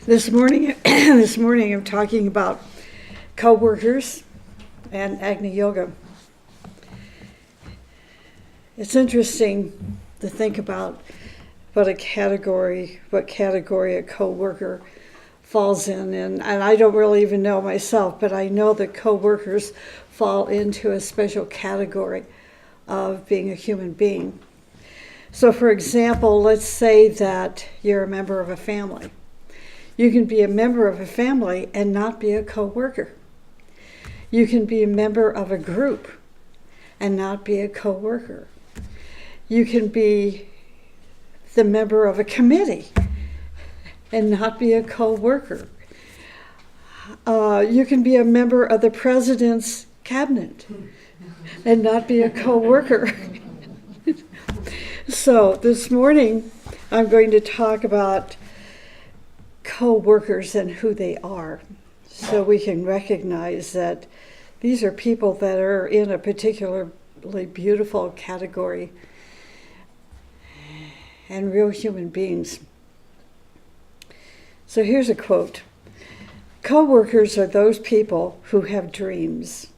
This morning, this morning I'm talking about co-workers and Agni Yoga. It's interesting to think about what category a co-worker falls in, and I don't really even know myself, but I know that co-workers fall into a special category of being a human being. So for example, let's say that you're a member of a family. You can be a member of a family and not be a co-worker. You can be a member of a group and not be a co-worker. You can be the member of a committee and not be a co-worker. You can be a member of the president's cabinet and not be a co-worker. So this morning I'm going to talk about co-workers and who they are, so we can recognize that these are people that are in a particularly beautiful category and real human beings. So here's a quote. Co-workers are those people who have dreams,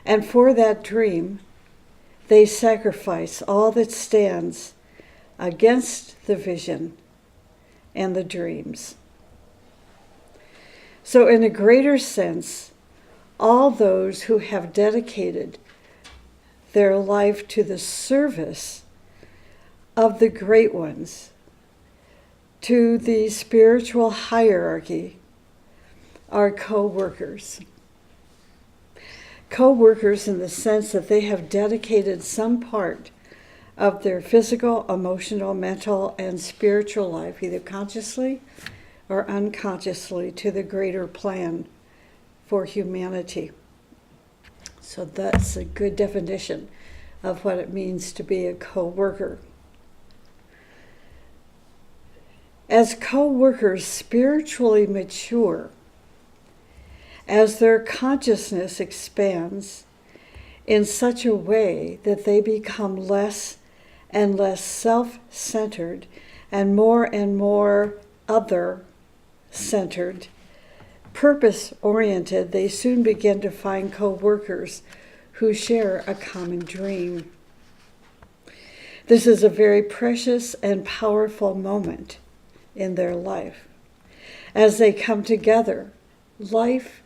and for that dream they sacrifice all that stands against the vision and the dreams. So in a greater sense, all those who have dedicated their life to the service of the great ones, to the spiritual hierarchy, are co-workers. Co-workers in the sense that they have dedicated some part of their physical, emotional, mental, and spiritual life, either consciously or unconsciously, to the greater plan for humanity. So that's a good definition of what it means to be a co-worker. As co-workers spiritually mature, as their consciousness expands in such a way that they become less and less self-centered and more other-centered, purpose-oriented, they soon begin to find co-workers who share a common dream. This is a very precious and powerful moment in their life as they come together, life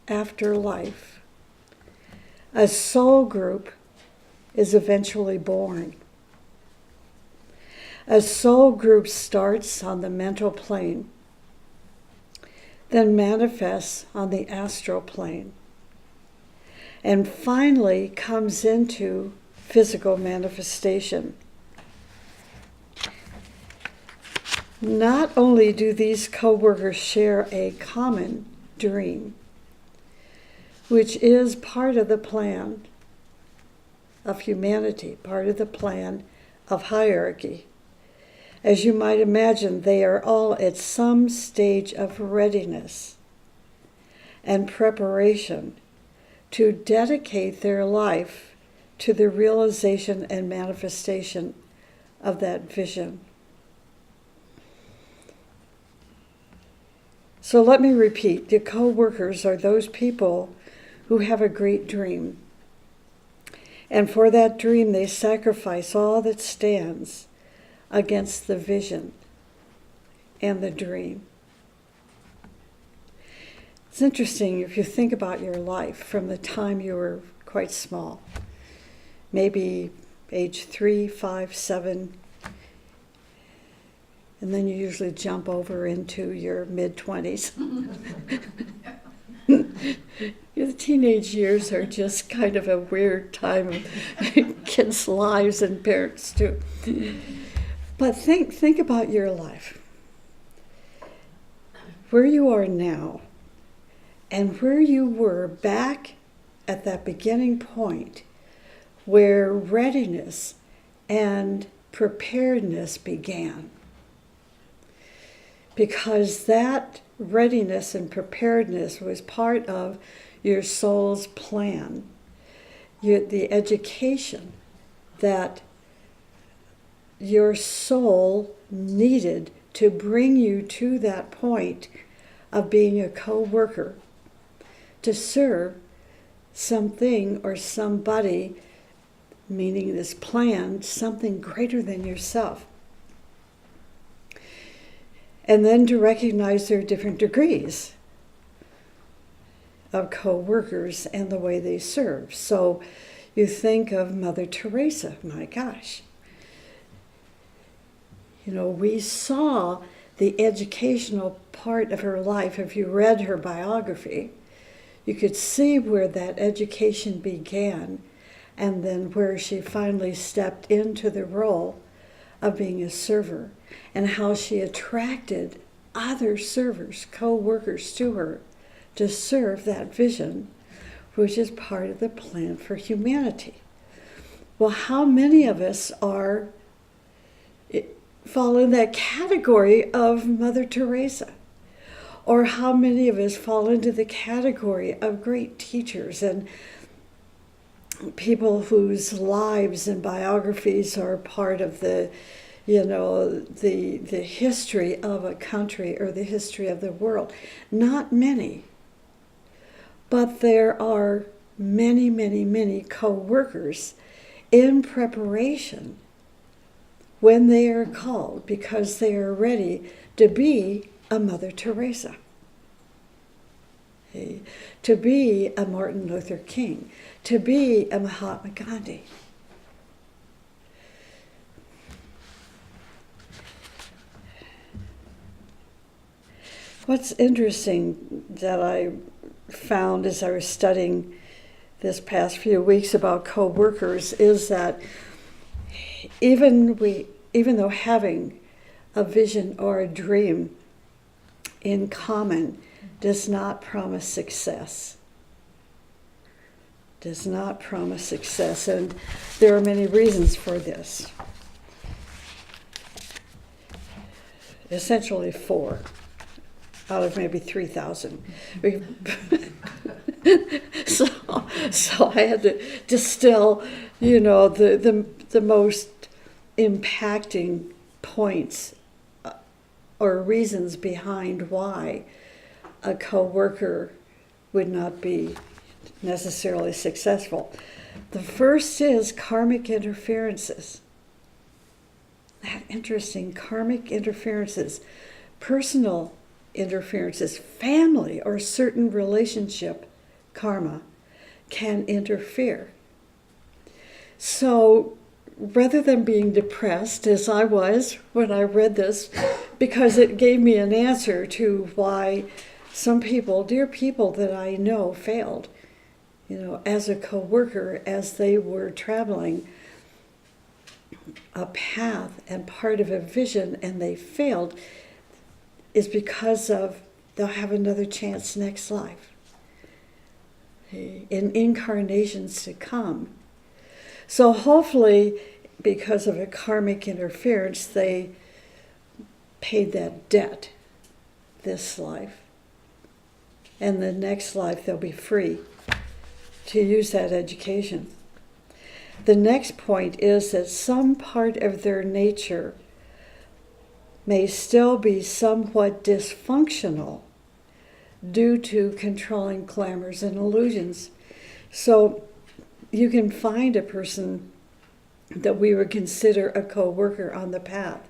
after life. A soul group is eventually born. A soul group starts on the mental plane, then manifests on the astral plane, and finally comes into physical manifestation. Not only do these co-workers share a common dream, which is part of the plan of humanity, part of the plan of hierarchy. As you might imagine, they are all at some stage of readiness and preparation to dedicate their life to the realization and manifestation of that vision. So let me repeat, the co-workers are those people who have a great dream. And for that dream, they sacrifice all that stands against the vision and the dream. It's interesting if you think about your life from the time you were quite small, maybe age 3, 5, 7, and then you usually jump over into your mid-20s. The teenage years are just kind of a weird time of kids' lives and parents too. But think about your life, where you are now, and where you were back at that beginning point where readiness and preparedness began. Because that readiness and preparedness was part of your soul's plan, the education that your soul needed to bring you to that point of being a co-worker, to serve something or somebody, meaning this plan, something greater than yourself. And then to recognize there are different degrees of co-workers and the way they serve. So you think of Mother Teresa, my gosh. You know, we saw the educational part of her life. If you read her biography, you could see where that education began and then where she finally stepped into the role of being a server, and how she attracted other servers, co-workers to her to serve that vision, which is part of the plan for humanity. Well, how many of us fall in that category of Mother Teresa? Or how many of us fall into the category of great teachers and people whose lives and biographies are part of the history of a country or the history of the world? Not many. But there are many, many, many co-workers in preparation when they are called, because they are ready to be a Mother Teresa, to be a Martin Luther King, to be a Mahatma Gandhi. What's interesting that I found as I was studying this past few weeks about co-workers is that even though having a vision or a dream in common does not promise success. Does not promise success, and there are many reasons for this. Essentially 4 out of maybe 3,000. So I had to distill, the most impacting points or reasons behind why a co-worker would not be necessarily successful. The first is karmic interferences. That interesting, karmic interferences, personal interferences, family or certain relationship karma can interfere. So rather than being depressed, as I was when I read this, because it gave me an answer to why some people, dear people that I know, failed, as a co-worker, as they were traveling a path and part of a vision, and they failed, is because of they'll have another chance next life, in incarnations to come. So hopefully, because of a karmic interference, they paid that debt this life. And the next life, they'll be free to use that education. The next point is that some part of their nature may still be somewhat dysfunctional due to controlling glamours and illusions. So you can find a person that we would consider a co-worker on the path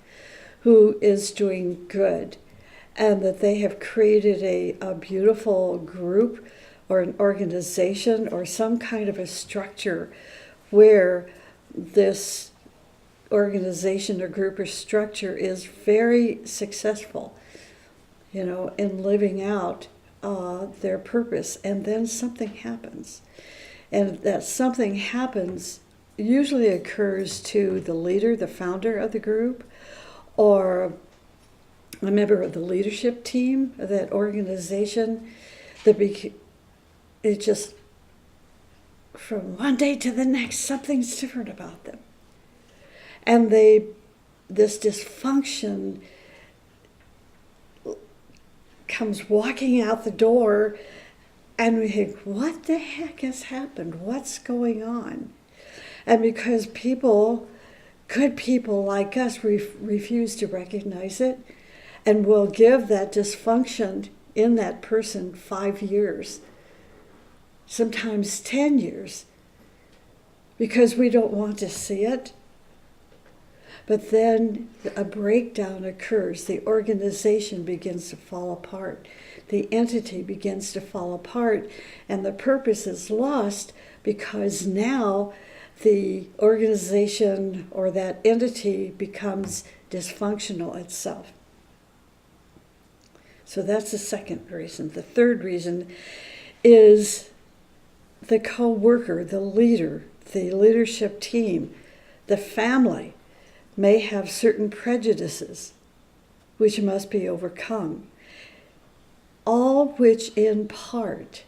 who is doing good, and that they have created a beautiful group or an organization or some kind of a structure where this organization or group or structure is very successful, in living out their purpose. And then something happens. And that something happens usually occurs to the leader, the founder of the group, or a member of the leadership team of that organization. It just, from one day to the next, something's different about them. And this dysfunction comes walking out the door, and we think, what the heck has happened? What's going on? And because good people like us refuse to recognize it, And we'll give that dysfunction in that person 5 years, sometimes 10 years, because we don't want to see it. But then a breakdown occurs. The organization begins to fall apart. The entity begins to fall apart, and the purpose is lost because now the organization or that entity becomes dysfunctional itself. So that's the second reason. The third reason is the co-worker, the leader, the leadership team, the family may have certain prejudices which must be overcome, all which in part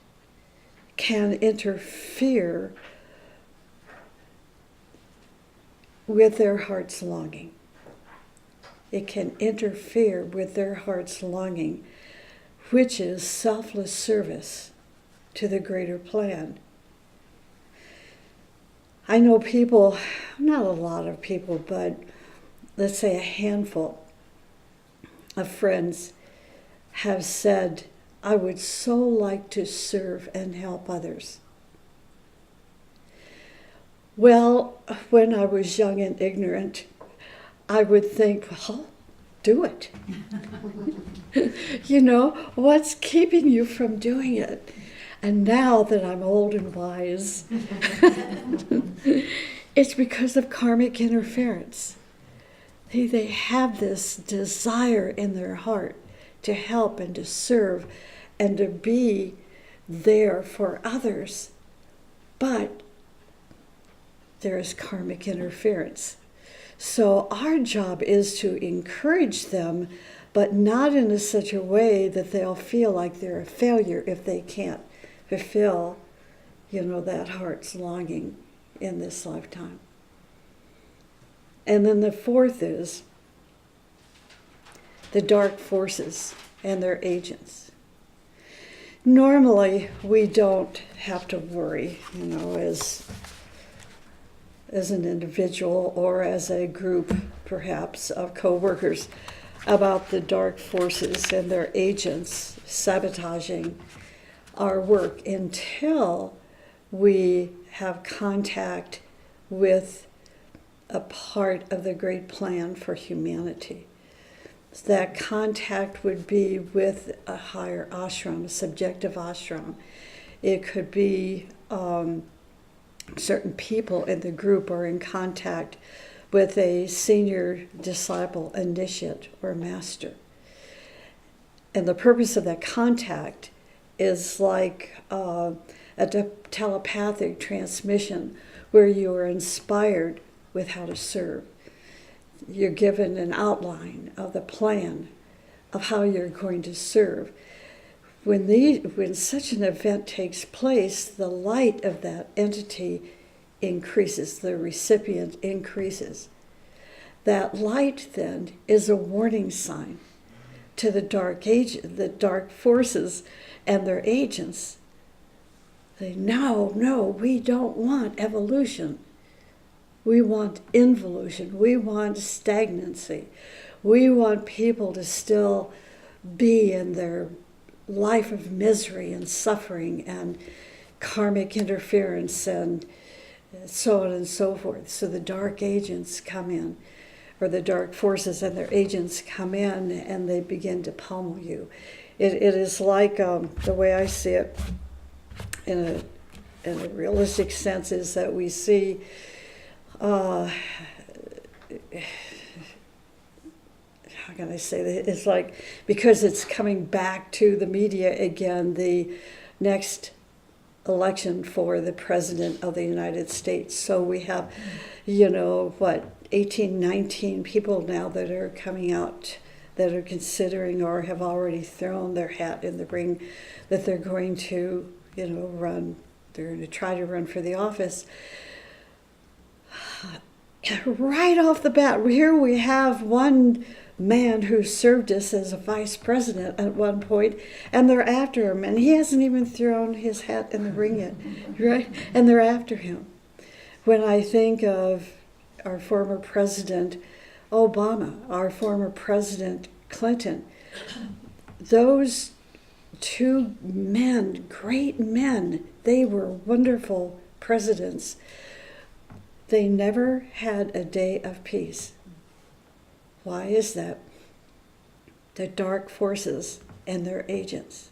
can interfere with their heart's longing. It can interfere with their heart's longing, which is selfless service to the greater plan. I know people, not a lot of people, but let's say a handful of friends have said, I would so like to serve and help others. Well, when I was young and ignorant, I would think, well, do it. You know, what's keeping you from doing it? And now that I'm old and wise, it's because of karmic interference. They have this desire in their heart to help and to serve and to be there for others. But there is karmic interference. So our job is to encourage them, but not in such a way that they'll feel like they're a failure if they can't fulfill, that heart's longing in this lifetime. And then the fourth is the dark forces and their agents. Normally, we don't have to worry, as an individual or as a group, perhaps, of co-workers about the dark forces and their agents sabotaging our work until we have contact with a part of the great plan for humanity. That contact would be with a higher ashram, a subjective ashram. It could be certain people in the group are in contact with a senior disciple, initiate, or master. And the purpose of that contact is like a telepathic transmission where you are inspired with how to serve. You're given an outline of the plan of how you're going to serve. When such an event takes place, the light of that entity increases, the recipient increases. That light then is a warning sign to the dark forces and their agents. They no, we don't want evolution. We want involution. We want stagnancy. We want people to still be in their life of misery and suffering and karmic interference and so on and so forth. So the dark agents come in, or the dark forces and their agents come in, and they begin to pummel you. It is like, the way I see it in a realistic sense is that we see how can I say that? It's like, because it's coming back to the media again, the next election for the President of the United States. So we have, 18, 19 people now that are coming out that are considering or have already thrown their hat in the ring that they're going to, run. They're going to try to run for the office. Right off the bat, here we have one man who served us as a vice president at one point, and they're after him, and he hasn't even thrown his hat in the ring yet, right? And they're after him. When I think of our former president Obama, our former president Clinton, those two men, great men, they were wonderful presidents. They never had a day of peace. Why is that? The dark forces and their agents.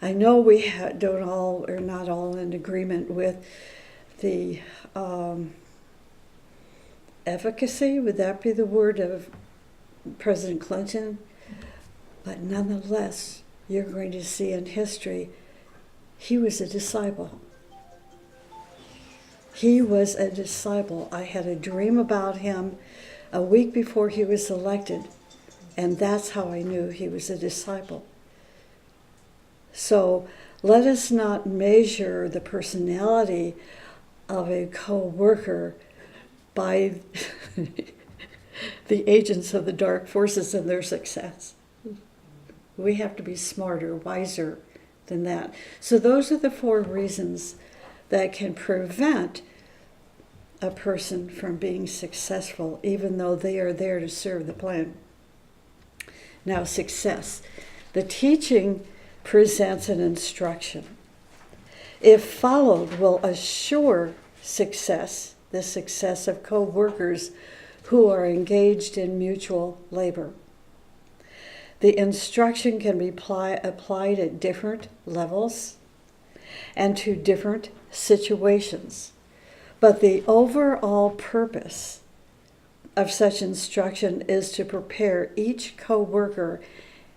I know we don't all, or not all, in agreement with the efficacy, would that be the word, of President Clinton? But nonetheless, you're going to see in history, he was a disciple. He was a disciple. I had a dream about him a week before he was elected, and that's how I knew he was a disciple. So let us not measure the personality of a co-worker by the agents of the dark forces and their success. We have to be smarter, wiser than that. So those are the 4 reasons that can prevent a person from being successful, even though they are there to serve the plan. Now, success. The teaching presents an instruction. If followed, will assure success, the success of co-workers who are engaged in mutual labor. The instruction can be applied at different levels and to different situations. But the overall purpose of such instruction is to prepare each co-worker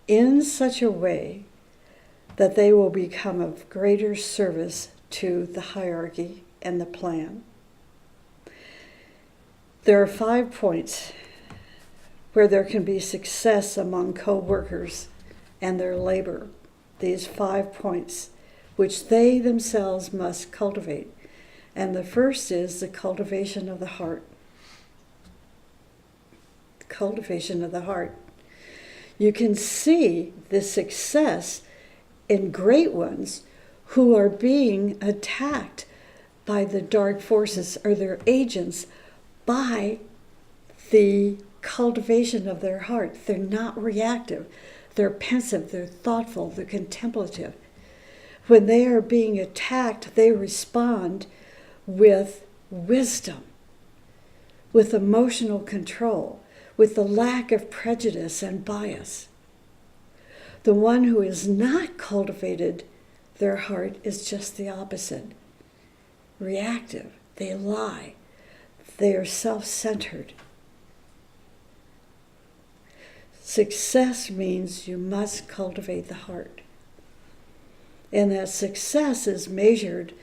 in such a way that they will become of greater service to the hierarchy and the plan. There are 5 points where there can be success among co-workers and their labor. These 5 points, which they themselves must cultivate. And the first is the cultivation of the heart. Cultivation of the heart. You can see the success in great ones who are being attacked by the dark forces or their agents by the cultivation of their heart. They're not reactive. They're pensive, they're thoughtful, they're contemplative. When they are being attacked, they respond with wisdom, with emotional control, with the lack of prejudice and bias. The one who has not cultivated their heart is just the opposite. Reactive. They lie. They are self-centered. Success means you must cultivate the heart. And that success is measured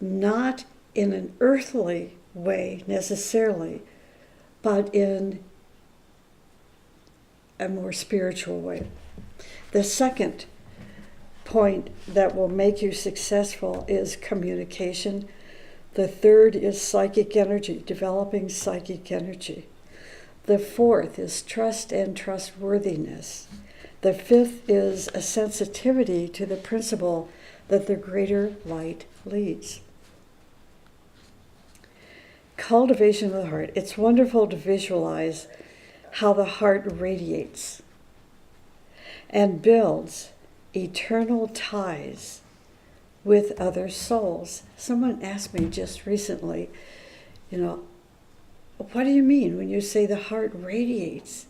not in an earthly way necessarily, but in a more spiritual way. The second point that will make you successful is communication. The third is psychic energy, developing psychic energy. The fourth is trust and trustworthiness. The fifth is a sensitivity to the principle that the greater light leads. Cultivation of the heart. It's wonderful to visualize how the heart radiates and builds eternal ties with other souls. Someone asked me just recently, what do you mean when you say the heart radiates?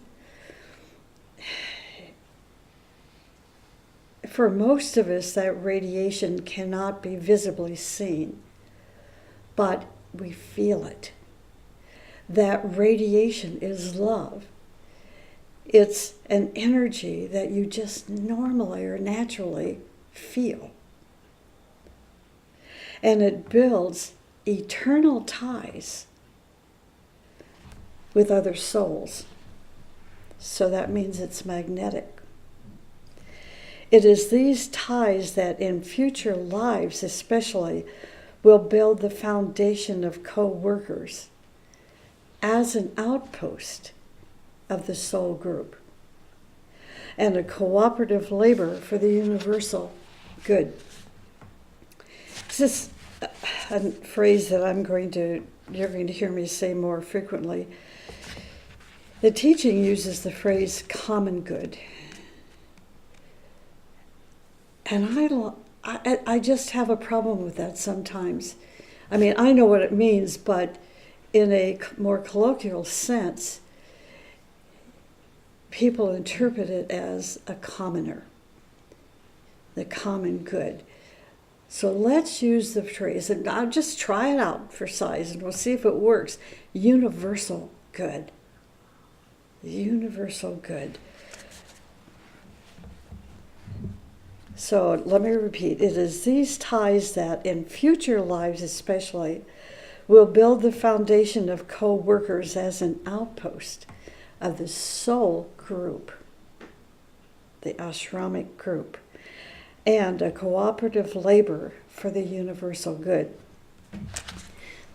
For most of us, that radiation cannot be visibly seen, but we feel it. That radiation is love. It's an energy that you just normally or naturally feel. And it builds eternal ties with other souls. So that means it's magnetic. It is these ties that in future lives especially will build the foundation of co-workers as an outpost of the soul group and a cooperative labor for the universal good. This is a phrase that you're going to hear me say more frequently. The teaching uses the phrase common good. And I just have a problem with that sometimes. I mean, I know what it means, but in a more colloquial sense, people interpret it as a commoner, the common good. So let's use the phrase, and I'll just try it out for size, and we'll see if it works. Universal good. Universal good. So let me repeat. It is these ties that, in future lives especially, will build the foundation of co-workers as an outpost of the soul group, the ashramic group, and a cooperative labor for the universal good.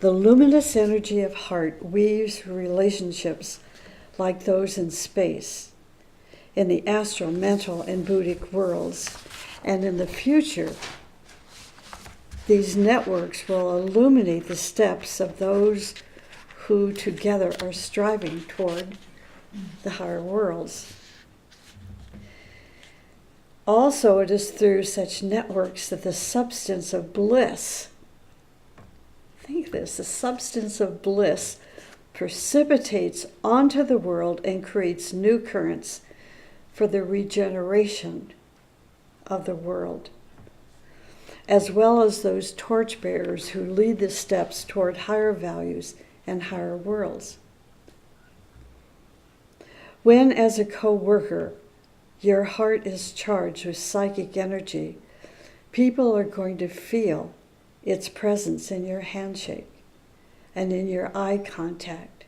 The luminous energy of heart weaves relationships like those in space, in the astral, mental, and Buddhic worlds. And in the future, these networks will illuminate the steps of those who together are striving toward the higher worlds. Also, it is through such networks that the substance of bliss, think of this, the substance of bliss precipitates onto the world and creates new currents for the regeneration of the world, as well as those torchbearers who lead the steps toward higher values and higher worlds. When, as a co-worker, your heart is charged with psychic energy, people are going to feel its presence in your handshake and in your eye contact.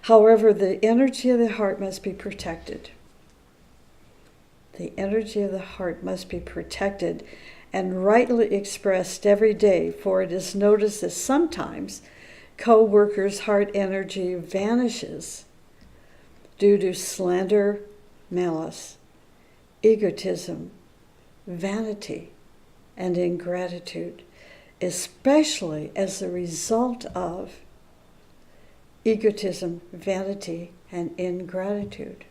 However, the energy of the heart must be protected. The energy of the heart must be protected and rightly expressed every day, for it is noticed that sometimes co-workers' heart energy vanishes due to slander, malice, egotism, vanity, and ingratitude, especially as a result of egotism, vanity, and ingratitude.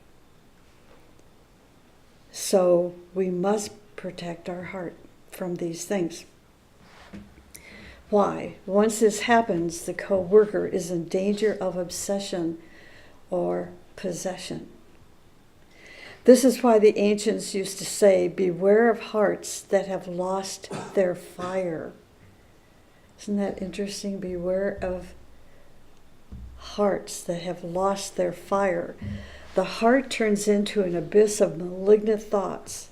So we must protect our heart from these things. Why? Once this happens, the co-worker is in danger of obsession or possession. This is why the ancients used to say, beware of hearts that have lost their fire. Isn't that interesting? Beware of hearts that have lost their fire. The heart turns into an abyss of malignant thoughts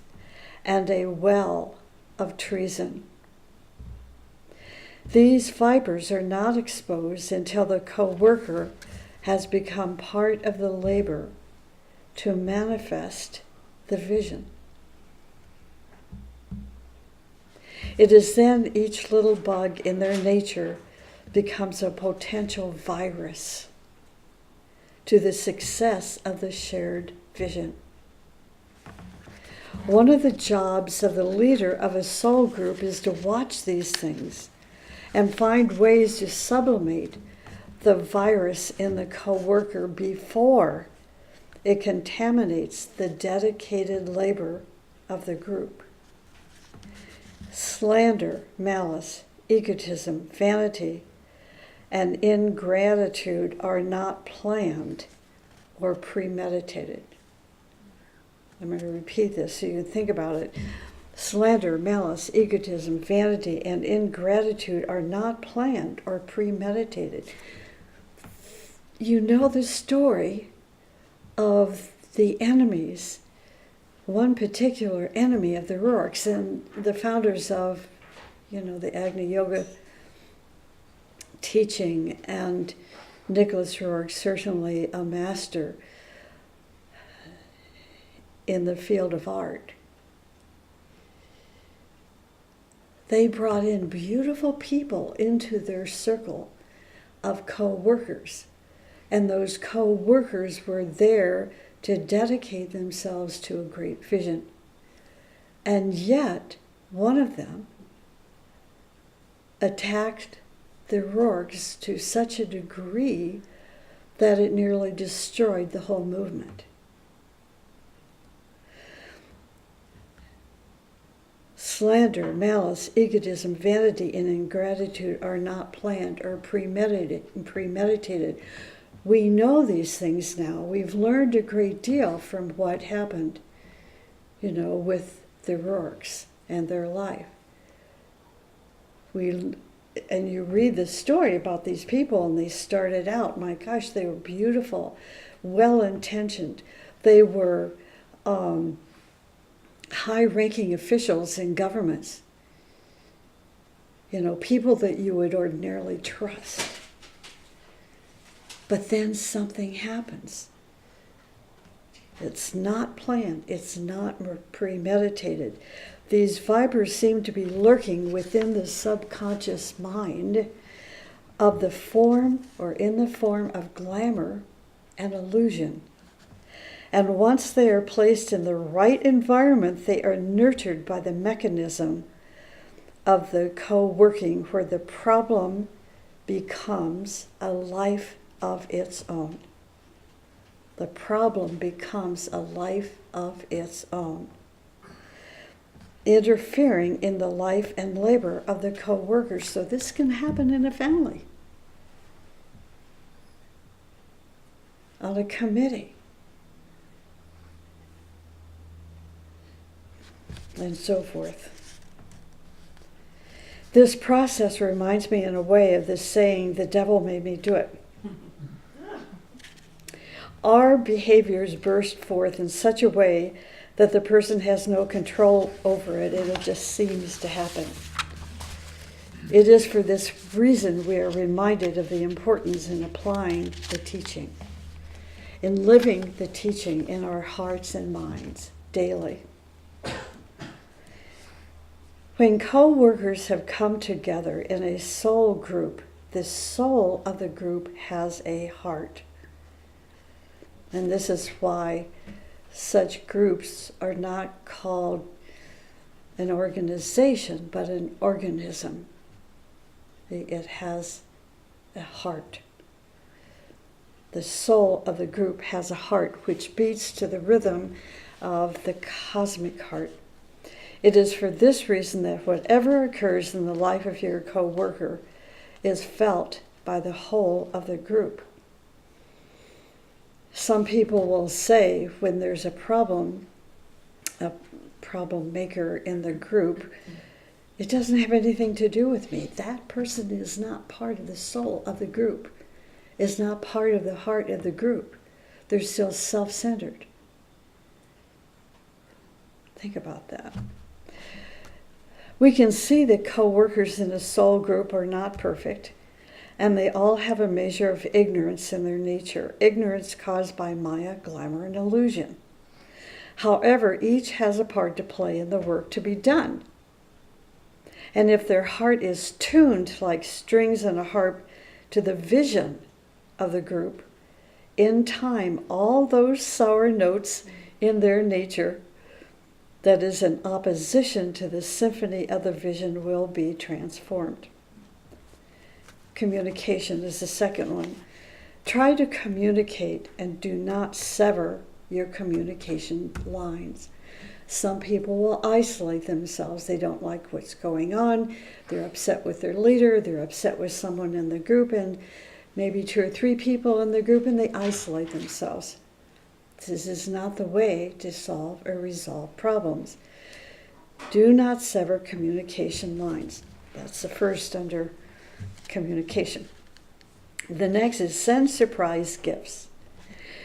and a well of treason. These vipers are not exposed until the co-worker has become part of the labor to manifest the vision. It is then each little bug in their nature becomes a potential virus to the success of the shared vision. One of the jobs of the leader of a soul group is to watch these things and find ways to sublimate the virus in the co-worker before it contaminates the dedicated labor of the group. Slander, malice, egotism, vanity, and ingratitude are not planned or premeditated. I'm going to repeat this so you can think about it. Slander, malice, egotism, vanity, and ingratitude are not planned or premeditated. You know the story of the enemies, one particular enemy of the Rourkes, and the founders of, the Agni Yoga teaching, and Nicholas Rourke, certainly a master in the field of art. They brought in beautiful people into their circle of co-workers, and those co-workers were there to dedicate themselves to a great vision. And yet, one of them attacked the Rourkes to such a degree that it nearly destroyed the whole movement. Slander, malice, egotism, vanity, and ingratitude are not planned or premeditated. We know these things now. We've learned a great deal from what happened, with the Rourkes and their life. And you read the story about these people, and they started out, my gosh, they were beautiful, well-intentioned. They were high-ranking officials in governments, people that you would ordinarily trust. But then something happens. It's not planned. It's not premeditated. These vipers seem to be lurking within the subconscious mind in the form of glamour and illusion. And once they are placed in the right environment, they are nurtured by the mechanism of the co-working, where the problem becomes a life of its own. The problem becomes a life of its own, interfering in the life and labor of the co-workers. So this can happen in a family, on a committee, and so forth. This process reminds me in a way of the saying, "The devil made me do it." Our behaviors burst forth in such a way that the person has no control over it, and it just seems to happen. It is for this reason we are reminded of the importance in applying the teaching, in living the teaching in our hearts and minds daily. When co-workers have come together in a soul group, the soul of the group has a heart. And this is why such groups are not called an organization, but an organism. It has a heart. The soul of the group has a heart which beats to the rhythm of the cosmic heart. It is for this reason that whatever occurs in the life of your co-worker is felt by the whole of the group. Some people will say when there's a problem maker in the group, it doesn't have anything to do with me. That person is not part of the soul of the group, is not part of the heart of the group. They're still self-centered. Think about that. We can see that co-workers in a soul group are not perfect, and they all have a measure of ignorance in their nature, ignorance caused by Maya, glamour, and illusion. However, each has a part to play in the work to be done. And if their heart is tuned like strings in a harp to the vision of the group, in time, all those sour notes in their nature that is in opposition to the symphony of the vision will be transformed. Communication is the second one. Try to communicate and do not sever your communication lines. Some people will isolate themselves. They don't like what's going on. They're upset with their leader. They're upset with someone in the group, and maybe 2 or 3 people in the group, and they isolate themselves. This is not the way to solve or resolve problems. Do not sever communication lines. That's the first under communication. The next is send surprise gifts.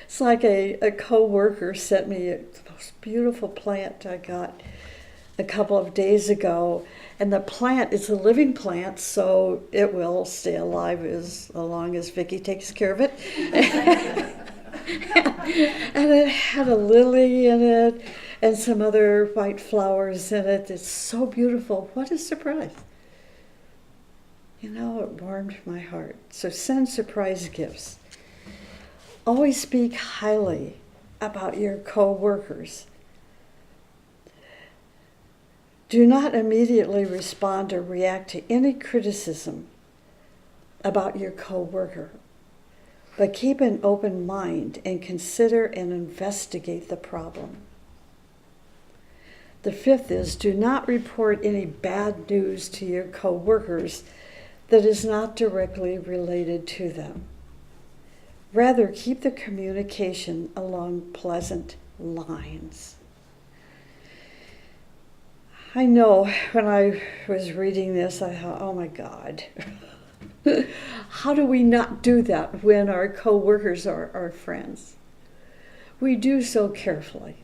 It's like a co-worker sent me the most beautiful plant I got a couple of days ago. And the plant is a living plant, so it will stay alive as long as Vicki takes care of it. And it had a lily in it and some other white flowers in it. It's so beautiful. What a surprise. It warmed my heart. So send surprise gifts. Always speak highly about your co-workers. Do not immediately respond or react to any criticism about your co-worker. but keep an open mind and consider and investigate the problem. The fifth is, do not report any bad news to your co-workers that is not directly related to them. Rather, keep the communication along pleasant lines. I know when I was reading this, I thought, oh my God, how do we not do that when our co-workers are our friends? We do so carefully,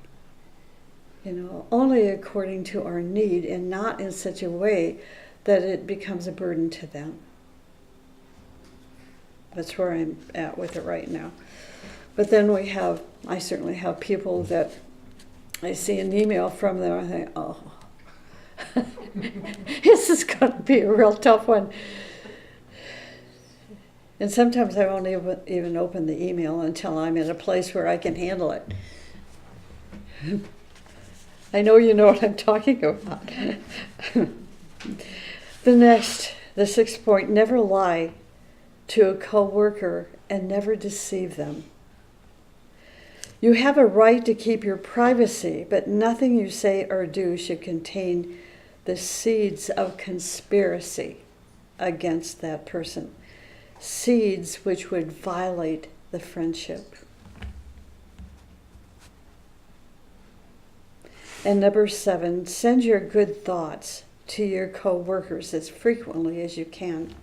only according to our need and not in such a way that it becomes a burden to them. That's where I'm at with it right now. But then I certainly have people that I see an email from them, I think, oh, this is going to be a real tough one. And sometimes I won't even open the email until I'm in a place where I can handle it. I know you know what I'm talking about. The sixth point, never lie to a co-worker and never deceive them. You have a right to keep your privacy, but nothing you say or do should contain the seeds of conspiracy against that person. Seeds which would violate the friendship. And number 7, send your good thoughts to your co-workers as frequently as you can.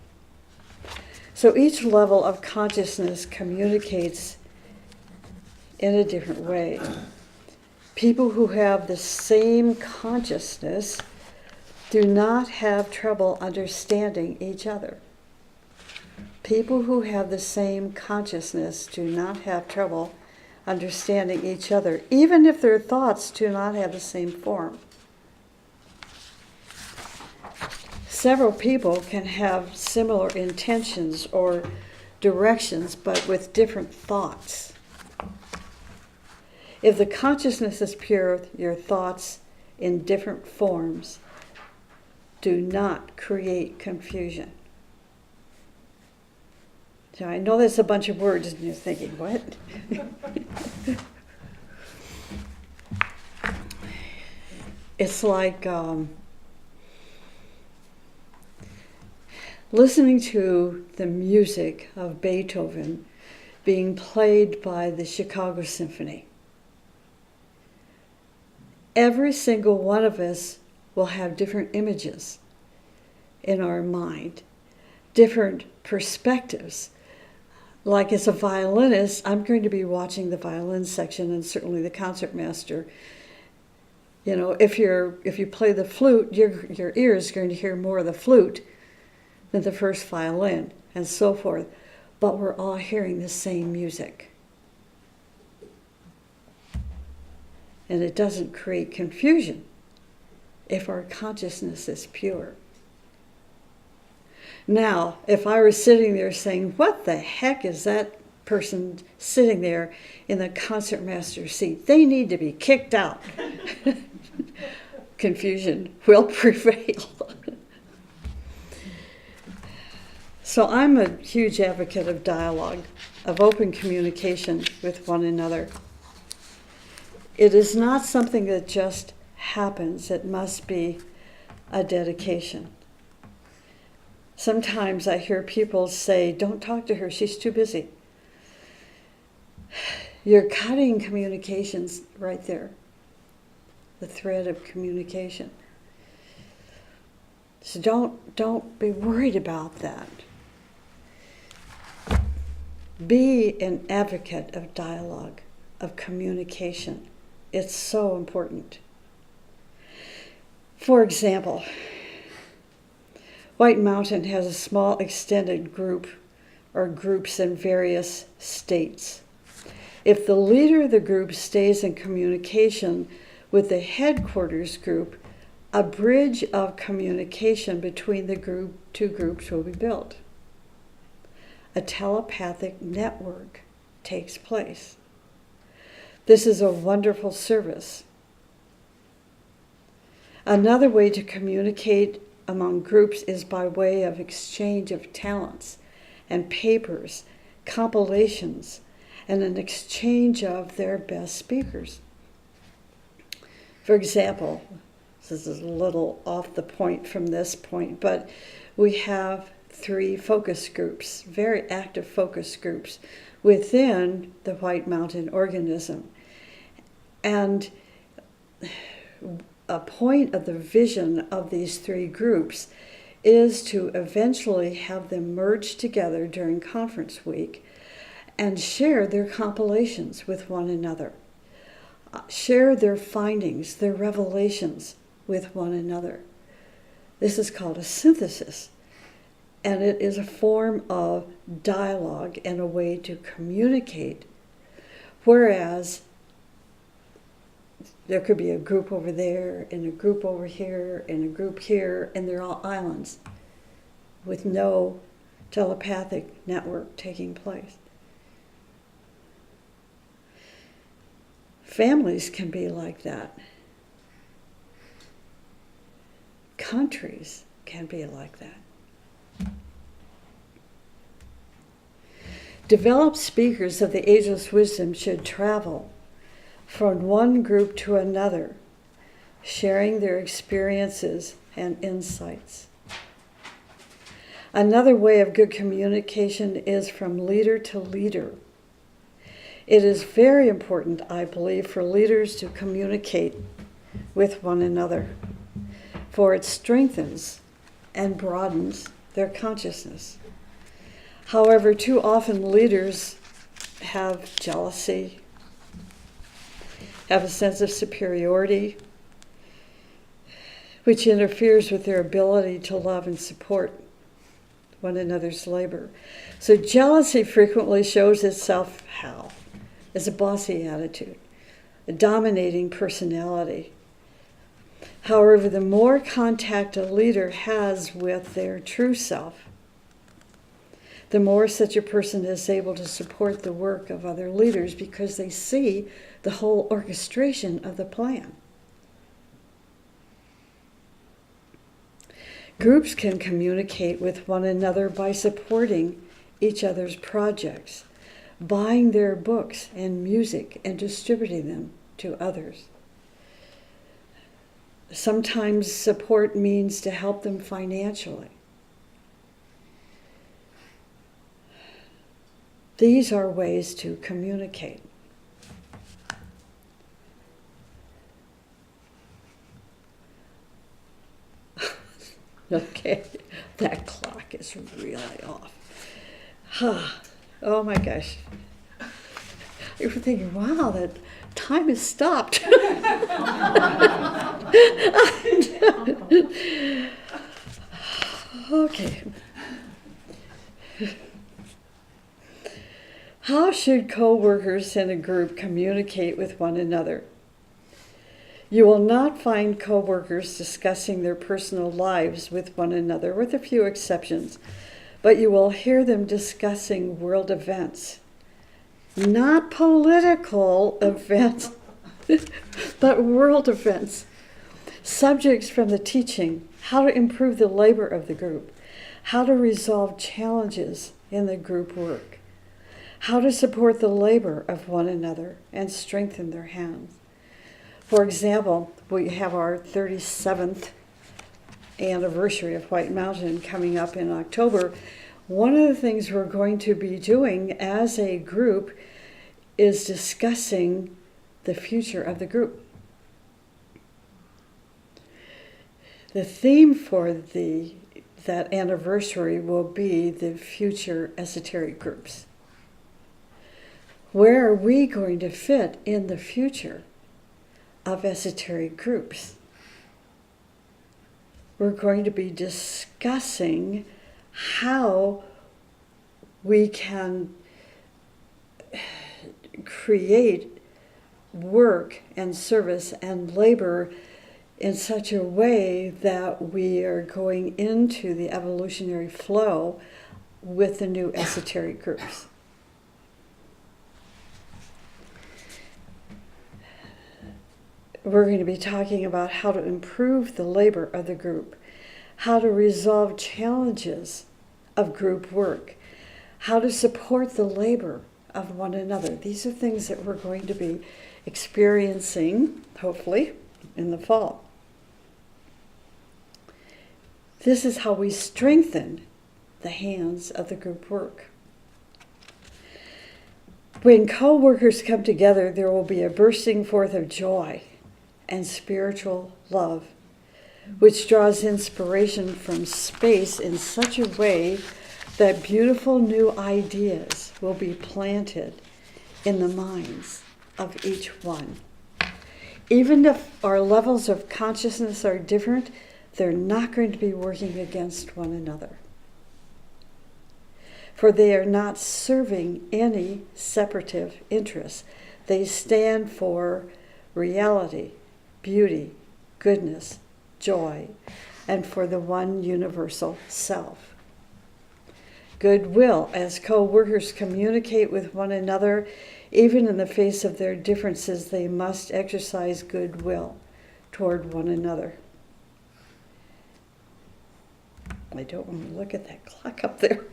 So each level of consciousness communicates in a different way. People who have the same consciousness do not have trouble understanding each other. People who have the same consciousness do not have trouble understanding each other, even if their thoughts do not have the same form. Several people can have similar intentions or directions, but with different thoughts. If the consciousness is pure, your thoughts in different forms do not create confusion. So I know there's a bunch of words and you're thinking, what? It's like listening to the music of Beethoven being played by the Chicago Symphony. Every single one of us will have different images in our mind, different perspectives. Like as a violinist, I'm going to be watching the violin section and certainly the concertmaster. If you play the flute, your ear is going to hear more of the flute than the first violin, and so forth. But we're all hearing the same music. And it doesn't create confusion if our consciousness is pure. Now, if I were sitting there saying, what the heck is that person sitting there in the concertmaster seat? They need to be kicked out. Confusion will prevail. So I'm a huge advocate of dialogue, of open communication with one another. It is not something that just happens. It must be a dedication. Sometimes I hear people say, don't talk to her, she's too busy. You're cutting communications right there, the thread of communication. So don't be worried about that. Be an advocate of dialogue, of communication. It's so important. For example, White Mountain has a small extended group or groups in various states. If the leader of the group stays in communication with the headquarters group, a bridge of communication between the two groups will be built. A telepathic network takes place. This is a wonderful service. Another way to communicate among groups is by way of exchange of talents and papers compilations, and an exchange of their best speakers. For example, this is a little off the point from this point, but we have 3 focus groups, very active focus groups within the White Mountain organism. And a point of the vision of these 3 groups is to eventually have them merge together during conference week and share their compilations with one another, share their findings, their revelations with one another. This is called a synthesis, and it is a form of dialogue and a way to communicate, whereas there could be a group over there and a group over here and a group here, and they're all islands with no telepathic network taking place. Families can be like that. Countries can be like that. Developed speakers of the ageless wisdom should travel from one group to another, sharing their experiences and insights. Another way of good communication is from leader to leader. It is very important, I believe, for leaders to communicate with one another, for it strengthens and broadens their consciousness. However, too often leaders have jealousy, have a sense of superiority, which interferes with their ability to love and support one another's labor. So jealousy frequently shows itself how? As a bossy attitude, a dominating personality. However, the more contact a leader has with their true self, the more such a person is able to support the work of other leaders because they see the whole orchestration of the plan. Groups can communicate with one another by supporting each other's projects, buying their books and music and distributing them to others. Sometimes support means to help them financially. These are ways to communicate. Okay, that clock is really off. Oh my gosh. You were thinking, wow, that time has stopped. Okay. How should co-workers in a group communicate with one another? You will not find co-workers discussing their personal lives with one another, with a few exceptions, but you will hear them discussing world events. Not political events, but world events. Subjects from the teaching, how to improve the labor of the group, how to resolve challenges in the group work, how to support the labor of one another and strengthen their hands. For example, we have our 37th anniversary of White Mountain coming up in October. One of the things we're going to be doing as a group is discussing the future of the group. The theme for that anniversary will be the future esoteric groups. Where are we going to fit in the future of esoteric groups? We're going to be discussing how we can create work and service and labor in such a way that we are going into the evolutionary flow with the new esoteric groups. We're going to be talking about how to improve the labor of the group, how to resolve challenges of group work, how to support the labor of one another. These are things that we're going to be experiencing, hopefully, in the fall. This is how we strengthen the hands of the group work. When co-workers come together, there will be a bursting forth of joy and spiritual love, which draws inspiration from space in such a way that beautiful new ideas will be planted in the minds of each one. Even if our levels of consciousness are different, they're not going to be working against one another. For they are not serving any separative interests. They stand for reality, beauty, goodness, joy, and for the one universal self. Goodwill, as co-workers communicate with one another, even in the face of their differences, they must exercise goodwill toward one another. I don't want to look at that clock up there.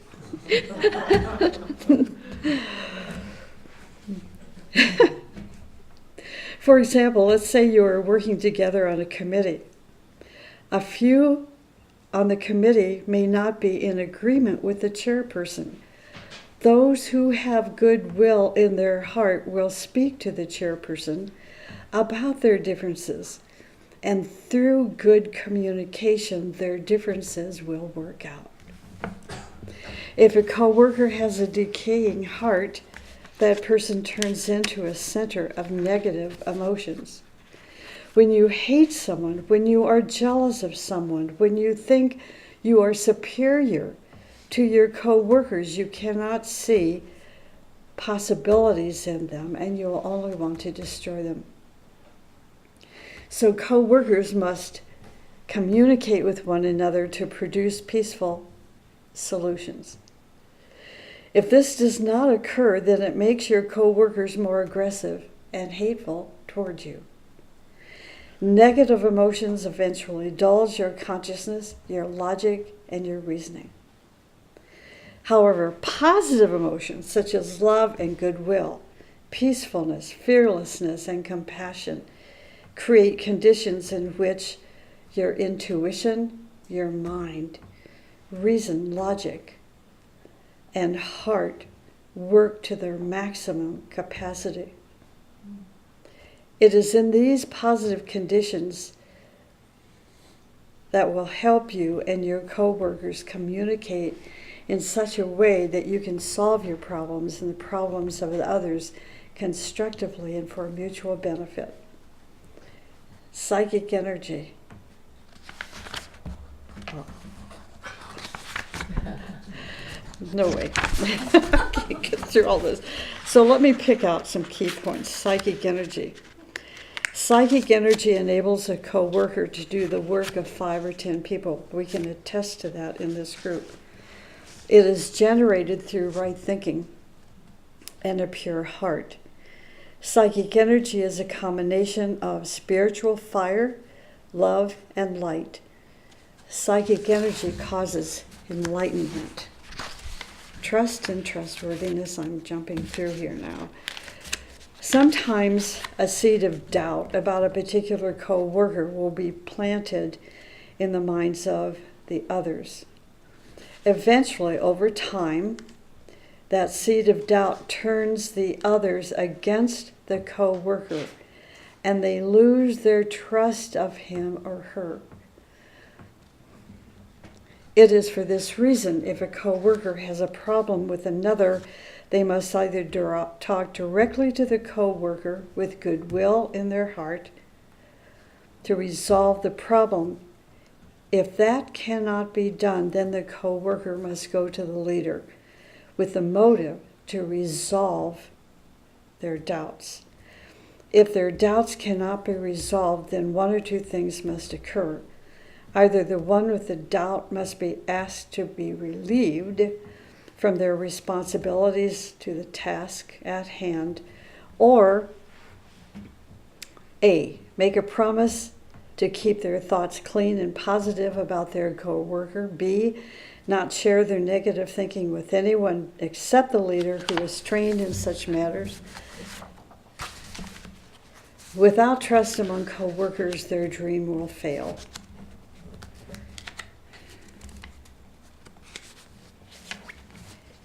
For example, let's say you are working together on a committee. A few on the committee may not be in agreement with the chairperson. Those who have goodwill in their heart will speak to the chairperson about their differences, and through good communication, their differences will work out. If a coworker has a decaying heart, that person turns into a center of negative emotions. When you hate someone, when you are jealous of someone, when you think you are superior to your co-workers, you cannot see possibilities in them, and you'll only want to destroy them. So co-workers must communicate with one another to produce peaceful solutions. If this does not occur, then it makes your co-workers more aggressive and hateful towards you. Negative emotions eventually dulls your consciousness, your logic, and your reasoning. However, positive emotions such as love and goodwill, peacefulness, fearlessness, and compassion create conditions in which your intuition, your mind, reason, logic, and heart work to their maximum capacity. It is in these positive conditions that will help you and your co-workers communicate in such a way that you can solve your problems and the problems of the others constructively and for mutual benefit. Psychic energy. Oh. No way. I can't get through all this. So let me pick out some key points. Psychic energy. Psychic energy enables a co-worker to do the work of 5 or 10 people. We can attest to that in this group. It is generated through right thinking and a pure heart. Psychic energy is a combination of spiritual fire, love, and light. Psychic energy causes enlightenment. Trust and trustworthiness. I'm jumping through here now. Sometimes a seed of doubt about a particular co-worker will be planted in the minds of the others. Eventually, over time, that seed of doubt turns the others against the co-worker, and they lose their trust of him or her. It is for this reason, if a co-worker has a problem with another, they must either talk directly to the co-worker with goodwill in their heart to resolve the problem. If that cannot be done, then the co-worker must go to the leader with the motive to resolve their doubts. If their doubts cannot be resolved, then one or two things must occur. Either the one with the doubt must be asked to be relieved from their responsibilities to the task at hand, or A, make a promise to keep their thoughts clean and positive about their co-worker. B, not share their negative thinking with anyone except the leader who is trained in such matters. Without trust among co-workers, their dream will fail.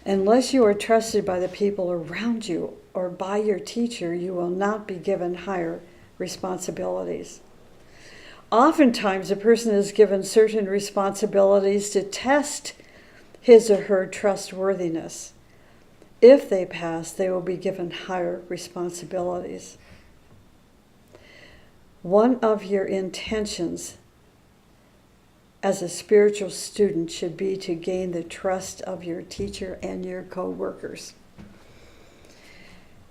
Unless you are trusted by the people around you or by your teacher, you will not be given higher responsibilities. Oftentimes, a person is given certain responsibilities to test his or her trustworthiness. If they pass, they will be given higher responsibilities. One of your intentions as a spiritual student should be to gain the trust of your teacher and your co-workers.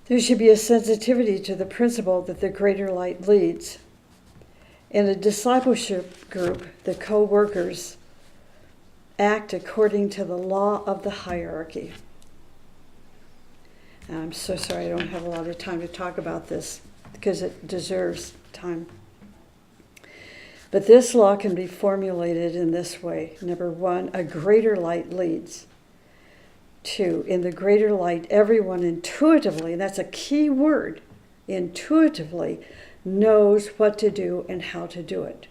There should be a sensitivity to the principle that the greater light leads. In a discipleship group, the co-workers act according to the law of the hierarchy. And I'm so sorry I don't have a lot of time to talk about this because it deserves time. But this law can be formulated in this way. Number one, a greater light leads. Two, in the greater light, everyone intuitively, and that's a key word, intuitively knows what to do and how to do it.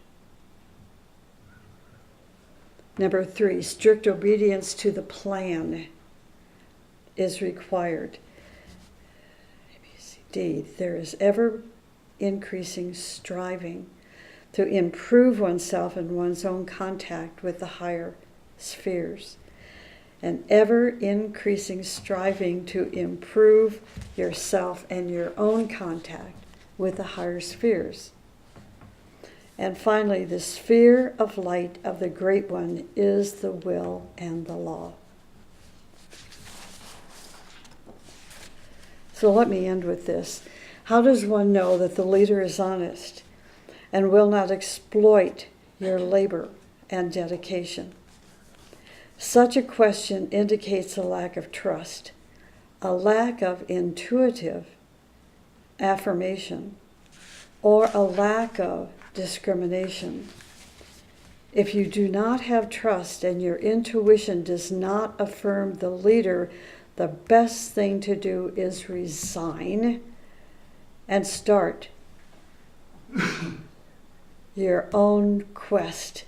Number three, strict obedience to the plan is required. D, there is ever increasing striving to improve oneself and one's own contact with the higher spheres. An ever increasing striving to improve yourself and your own contact with the higher spheres. And finally, the sphere of light of the Great One is the will and the law. So let me end with this. How does one know that the leader is honest and will not exploit your labor and dedication? Such a question indicates a lack of trust, a lack of intuitive affirmation, or a lack of discrimination. If you do not have trust and your intuition does not affirm the leader, the best thing to do is resign and start your own quest,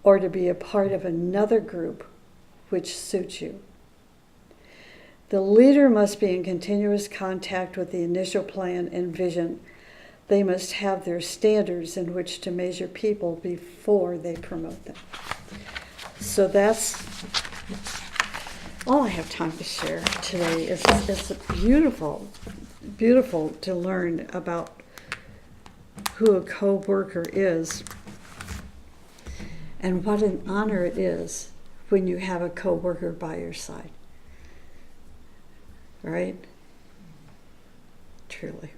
or to be a part of another group which suits you. The leader must be in continuous contact with the initial plan and vision. They must have their standards in which to measure people before they promote them. So that's all I have time to share today. It's beautiful, beautiful to learn about who a co-worker is. And what an honor it is when you have a co-worker by your side. Right? Truly.